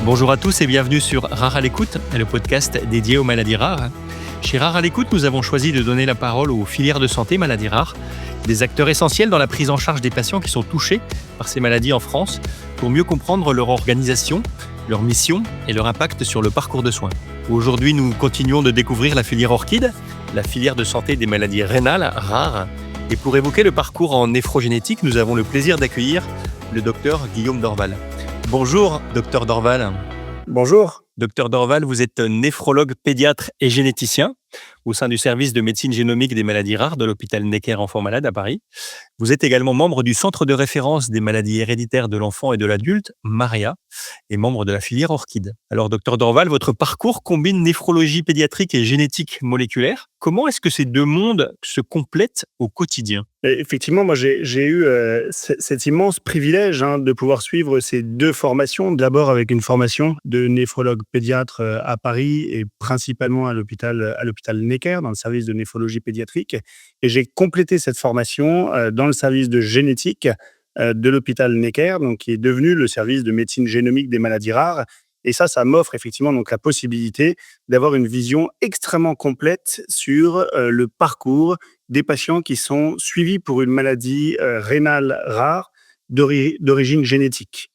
Bonjour à tous et bienvenue sur Rare à l'écoute, le podcast dédié aux maladies rares. Chez Rare à l'écoute, nous avons choisi de donner la parole aux filières de santé maladies rares, des acteurs essentiels dans la prise en charge des patients qui sont touchés par ces maladies en France, pour mieux comprendre leur organisation, leur mission et leur impact sur le parcours de soins. Aujourd'hui, nous continuons de découvrir la filière Orchid, la filière de santé des maladies rénales rares. Et pour évoquer le parcours en néphrogénétique, nous avons le plaisir d'accueillir le docteur Guillaume Dorval. Bonjour, docteur Dorval. Bonjour. Docteur Dorval, vous êtes néphrologue pédiatre et généticien au sein du service de médecine génomique des maladies rares de l'hôpital Necker Enfants Malades à Paris. Vous êtes également membre du centre de référence des maladies héréditaires de l'enfant et de l'adulte, MAREA, et membre de la filière Orchid. Alors, docteur Dorval, votre parcours combine néphrologie pédiatrique et génétique moléculaire. Comment est-ce que ces deux mondes se complètent au quotidien ? Effectivement, moi j'ai eu cet immense privilège de pouvoir suivre ces deux formations. D'abord avec une formation de néphrologue pédiatre à Paris et principalement à l'hôpital Necker, dans le service de néphrologie pédiatrique. Et j'ai complété cette formation dans le service de génétique de l'hôpital Necker, donc qui est devenu le service de médecine génomique des maladies rares. Et ça m'offre effectivement donc la possibilité d'avoir une vision extrêmement complète sur le parcours des patients qui sont suivis pour une maladie rénale rare d'origine génétique.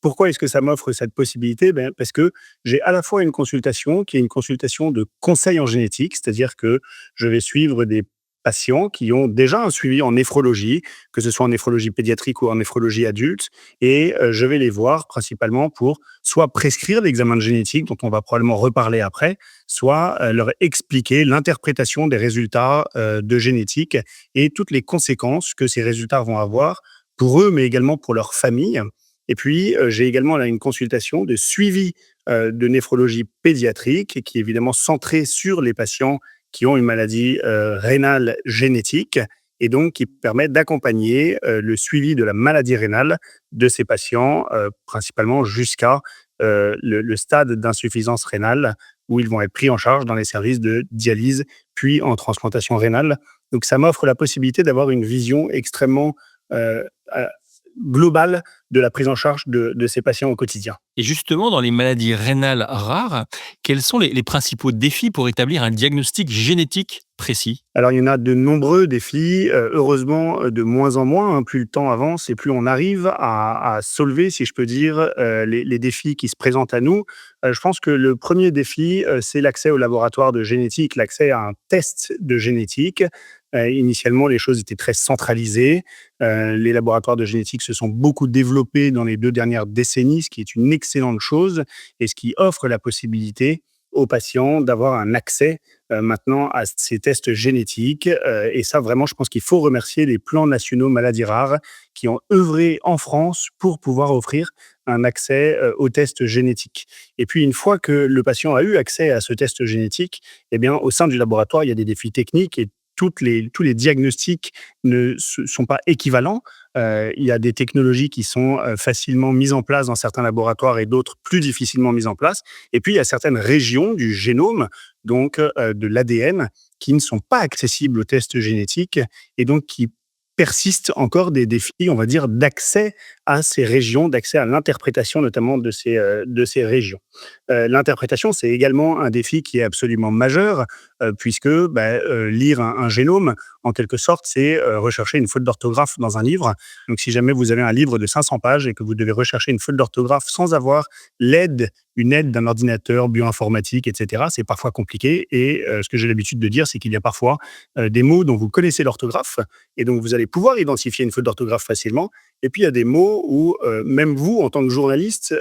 Pourquoi est-ce que ça m'offre cette possibilité ? Parce que j'ai à la fois une consultation qui est une consultation de conseil en génétique, c'est-à-dire que je vais suivre des patients qui ont déjà un suivi en néphrologie, que ce soit en néphrologie pédiatrique ou en néphrologie adulte, et je vais les voir principalement pour soit prescrire l'examen de génétique, dont on va probablement reparler après, soit leur expliquer l'interprétation des résultats de génétique et toutes les conséquences que ces résultats vont avoir pour eux, mais également pour leur famille. Et puis, j'ai également là, une consultation de suivi de néphrologie pédiatrique qui est évidemment centrée sur les patients qui ont une maladie rénale génétique et donc qui permet d'accompagner le suivi de la maladie rénale de ces patients, principalement jusqu'à le stade d'insuffisance rénale où ils vont être pris en charge dans les services de dialyse puis en transplantation rénale. Donc ça m'offre la possibilité d'avoir une vision extrêmement euh, euh, globale de la prise en charge de ces patients au quotidien. Et justement, dans les maladies rénales rares, quels sont les principaux défis pour établir un diagnostic génétique précis ? Alors, il y en a de nombreux défis, heureusement, de moins en moins, plus le temps avance et plus on arrive à solver, si je peux dire, les défis qui se présentent à nous. Je pense que le premier défi, c'est l'accès au laboratoire de génétique, l'accès à un test de génétique. Initialement, les choses étaient très centralisées. Les laboratoires de génétique se sont beaucoup développés dans les 2 dernières décennies, ce qui est une excellente chose et ce qui offre la possibilité aux patients d'avoir un accès maintenant à ces tests génétiques. Et ça, vraiment, je pense qu'il faut remercier les plans nationaux maladies rares qui ont œuvré en France pour pouvoir offrir un accès aux tests génétiques. Et puis, une fois que le patient a eu accès à ce test génétique, eh bien, au sein du laboratoire, il y a des défis techniques et tous les diagnostics ne sont pas équivalents. Il y a des technologies qui sont facilement mises en place dans certains laboratoires et d'autres plus difficilement mises en place. Et puis, il y a certaines régions du génome, donc de l'ADN, qui ne sont pas accessibles aux tests génétiques et donc qui persistent encore des défis, on va dire, d'accès à ces régions, d'accès à l'interprétation notamment de ces régions. L'interprétation, c'est également un défi qui est absolument majeur, puisque lire un génome, en quelque sorte, c'est rechercher une faute d'orthographe dans un livre. Donc, si jamais vous avez un livre de 500 pages et que vous devez rechercher une faute d'orthographe sans avoir une aide d'un ordinateur bioinformatique, etc., c'est parfois compliqué. Et ce que j'ai l'habitude de dire, c'est qu'il y a parfois des mots dont vous connaissez l'orthographe et donc vous allez pouvoir identifier une faute d'orthographe facilement. Et puis, il y a des mots où même vous, en tant que journaliste,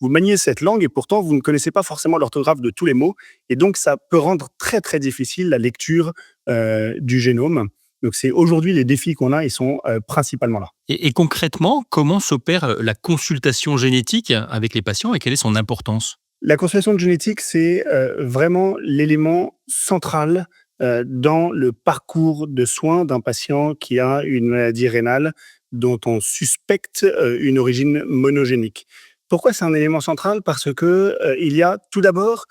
vous maniez cette langue et pourtant, vous ne connaissez pas forcément l'orthographe de tous les mots. Et donc, ça peut rendre très, très difficile la lecture du génome. Donc, c'est aujourd'hui les défis qu'on a, ils sont principalement là. Et concrètement, comment s'opère la consultation génétique avec les patients et quelle est son importance ? La consultation de génétique, c'est vraiment l'élément central dans le parcours de soins d'un patient qui a une maladie rénale dont on suspecte une origine monogénique. Pourquoi c'est un élément central ? Parce que il y a tout d'abord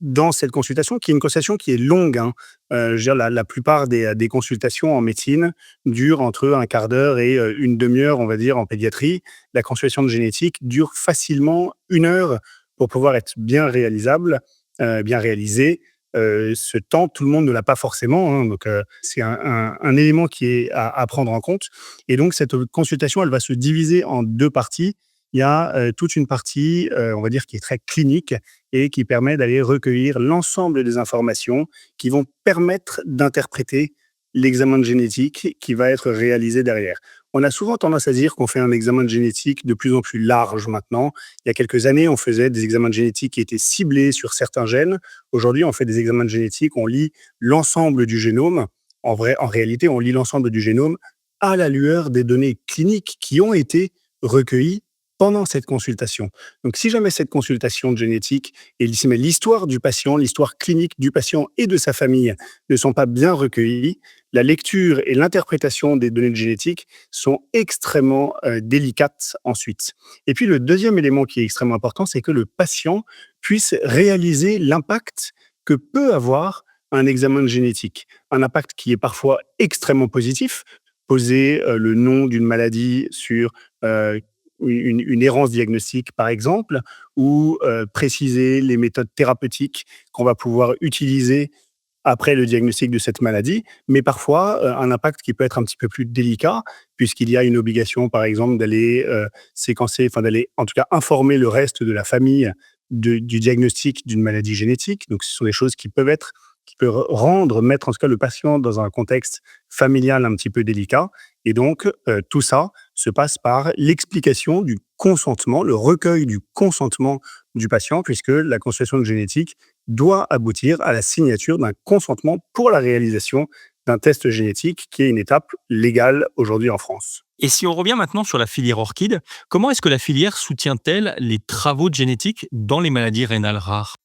dans cette consultation, qui est une consultation qui est longue, hein. Je veux dire la plupart des consultations en médecine durent entre un quart d'heure et 1/2 heure, on va dire, en pédiatrie. La consultation de génétique dure facilement 1 heure pour pouvoir être bien réalisable, bien réalisée. Ce temps, tout le monde ne l'a pas forcément, hein, donc c'est un élément qui est à prendre en compte et donc cette consultation, elle va se diviser en 2 parties. Il y a, toute une partie, on va dire qui est très clinique et qui permet d'aller recueillir l'ensemble des informations qui vont permettre d'interpréter l'examen de génétique qui va être réalisé derrière. On a souvent tendance à dire qu'on fait un examen de génétique de plus en plus large maintenant. Il y a quelques années, on faisait des examens de génétique qui étaient ciblés sur certains gènes. Aujourd'hui, on fait des examens de génétique, on lit l'ensemble du génome. En réalité, on lit l'ensemble du génome à la lueur des données cliniques qui ont été recueillies pendant cette consultation. Donc, si jamais cette consultation de génétique et si jamais l'histoire du patient, l'histoire clinique du patient et de sa famille ne sont pas bien recueillies, la lecture et l'interprétation des données de génétique sont extrêmement délicates ensuite. Et puis, le deuxième élément qui est extrêmement important, c'est que le patient puisse réaliser l'impact que peut avoir un examen de génétique. Un impact qui est parfois extrêmement positif, poser le nom d'une maladie sur une errance diagnostique, par exemple, ou préciser les méthodes thérapeutiques qu'on va pouvoir utiliser après le diagnostic de cette maladie, mais parfois un impact qui peut être un petit peu plus délicat, puisqu'il y a une obligation, par exemple, d'aller séquencer, enfin d'aller en tout cas informer le reste de la famille du diagnostic d'une maladie génétique. Donc ce sont des choses qui peuvent mettre en tout cas le patient dans un contexte familial un petit peu délicat. Et donc tout ça se passe par l'explication du consentement, le recueil du consentement du patient, puisque la consultation de génétique doit aboutir à la signature d'un consentement pour la réalisation d'un test génétique qui est une étape légale aujourd'hui en France. Et si on revient maintenant sur la filière orchide, comment est-ce que la filière soutient-elle les travaux de génétique dans les maladies rénales rares?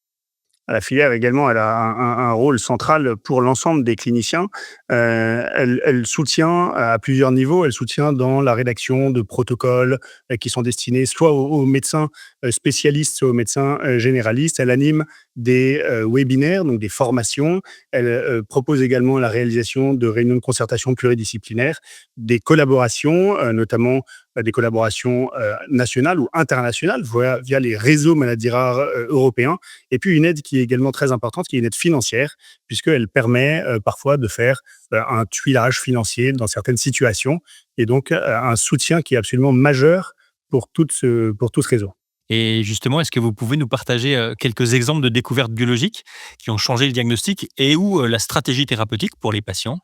La filière également, elle a un rôle central pour l'ensemble des cliniciens. Elle soutient à plusieurs niveaux. Elle soutient dans la rédaction de protocoles qui sont destinés soit aux médecins spécialistes, soit aux médecins généralistes. Elle anime des webinaires, donc des formations. Elle propose également la réalisation de réunions de concertation pluridisciplinaires, des collaborations, notamment des collaborations nationales ou internationales via les réseaux maladies rares européens. Et puis une aide qui est également très importante, qui est une aide financière, puisqu'elle permet parfois de faire un tuilage financier dans certaines situations, et donc un soutien qui est absolument majeur pour tout ce réseau. Et justement, est-ce que vous pouvez nous partager quelques exemples de découvertes biologiques qui ont changé le diagnostic et ou la stratégie thérapeutique pour les patients?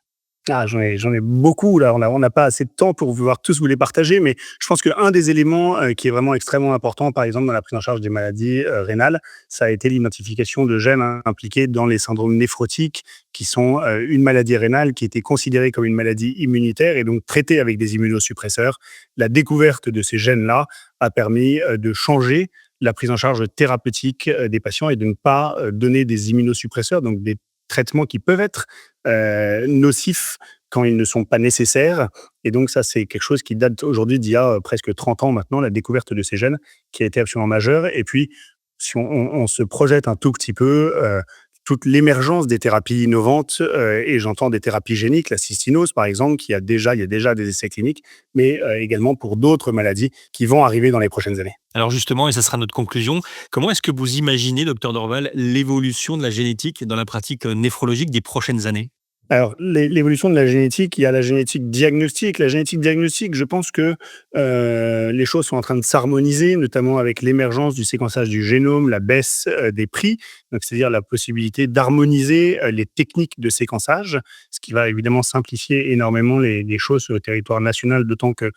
Ah, j'en ai beaucoup là, on n'a pas assez de temps pour pouvoir tous vous les partager, mais je pense qu'un des éléments, qui est vraiment extrêmement important, par exemple, dans la prise en charge des maladies, rénales, ça a été l'identification de gènes impliqués dans les syndromes néphrotiques, qui sont, une maladie rénale qui était considérée comme une maladie immunitaire et donc traitée avec des immunosuppresseurs. La découverte de ces gènes-là a permis, de changer la prise en charge thérapeutique, des patients et de ne pas, donner des immunosuppresseurs, donc des traitements qui peuvent être nocifs quand ils ne sont pas nécessaires. Et donc ça, c'est quelque chose qui date aujourd'hui d'il y a presque 30 ans maintenant, la découverte de ces gènes, qui a été absolument majeure. Et puis, si on se projette un tout petit peu, toute l'émergence des thérapies innovantes, et j'entends des thérapies géniques, la cystinose par exemple, il y a déjà des essais cliniques, mais également pour d'autres maladies qui vont arriver dans les prochaines années. Alors justement, et ça sera notre conclusion, comment est-ce que vous imaginez, docteur Dorval, l'évolution de la génétique dans la pratique néphrologique des prochaines années? Alors, l'évolution de la génétique, il y a la génétique diagnostique. La génétique diagnostique, je pense que les choses sont en train de s'harmoniser, notamment avec l'émergence du séquençage du génome, la baisse des prix, donc c'est-à-dire la possibilité d'harmoniser les techniques de séquençage, ce qui va évidemment simplifier énormément les choses sur le territoire national, d'autant que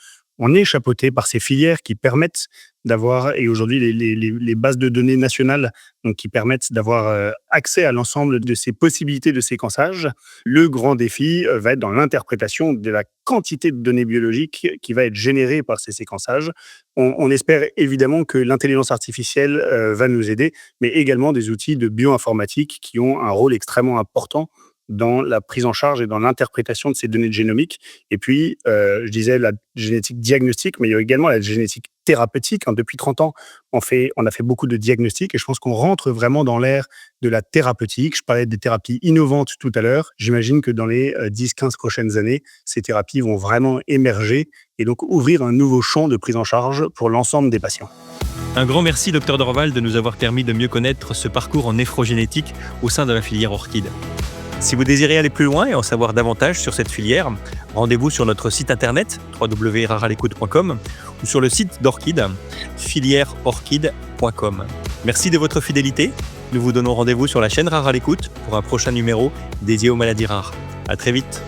on est chapeauté par ces filières qui permettent d'avoir, et aujourd'hui les bases de données nationales, donc qui permettent d'avoir accès à l'ensemble de ces possibilités de séquençage. Le grand défi va être dans l'interprétation de la quantité de données biologiques qui va être générée par ces séquençages. On espère évidemment que l'intelligence artificielle va nous aider, mais également des outils de bioinformatique qui ont un rôle extrêmement important dans la prise en charge et dans l'interprétation de ces données génomiques. Et puis, je disais la génétique diagnostique, mais il y a également la génétique thérapeutique, hein. Depuis 30 ans, on a fait beaucoup de diagnostics et je pense qu'on rentre vraiment dans l'ère de la thérapeutique. Je parlais des thérapies innovantes tout à l'heure. J'imagine que dans les 10-15 prochaines années, ces thérapies vont vraiment émerger et donc ouvrir un nouveau champ de prise en charge pour l'ensemble des patients. Un grand merci, Dr Dorval, de nous avoir permis de mieux connaître ce parcours en néphrogénétique au sein de la filière Orchid. Si vous désirez aller plus loin et en savoir davantage sur cette filière, rendez-vous sur notre site internet www.raralecoute.com ou sur le site d'Orchid, filièreorchid.com. Merci de votre fidélité. Nous vous donnons rendez-vous sur la chaîne Rare à l'écoute pour un prochain numéro dédié aux maladies rares. À très vite.